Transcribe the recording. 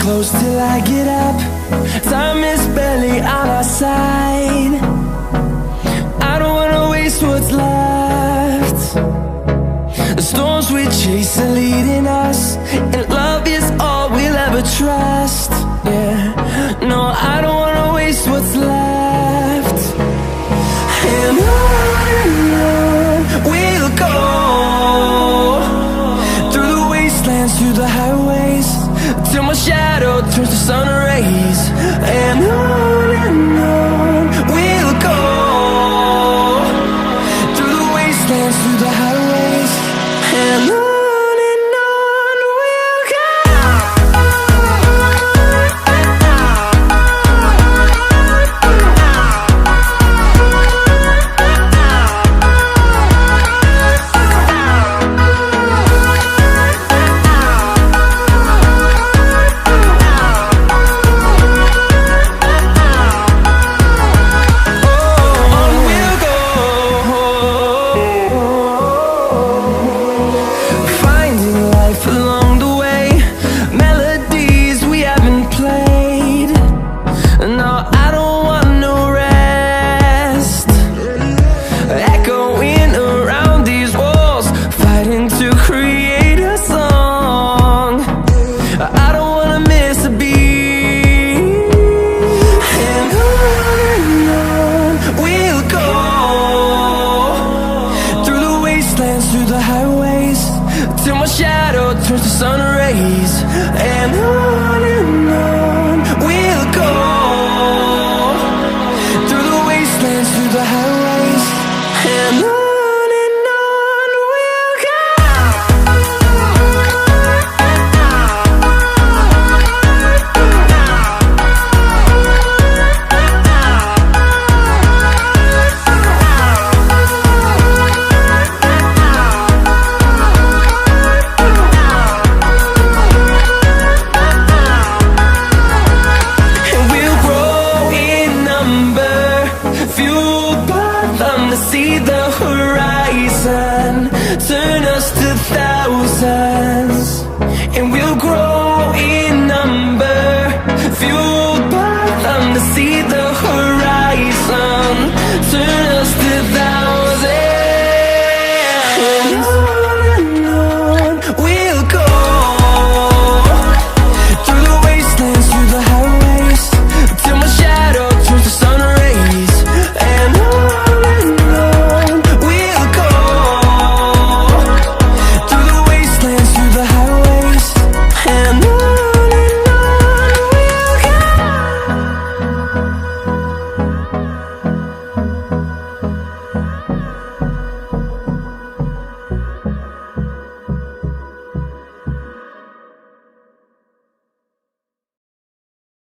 close till I get up. Time is barely on our side. I don't wanna waste what's left. The storms we chase are leading us, and love is all we'll ever trust. Yeah, no, I don't wanna waste what's left. And on we'll go, through the wastelands, through the highways, till my shadow turns to sun rays. And on we'll go, through the wastelands, through the highways, and on we'll go. Through the highways, till my shadow turns to sun rays. And on we'll go, through the wastelands, through the highways, and on we'll go. See the horizon, turn us to thousands.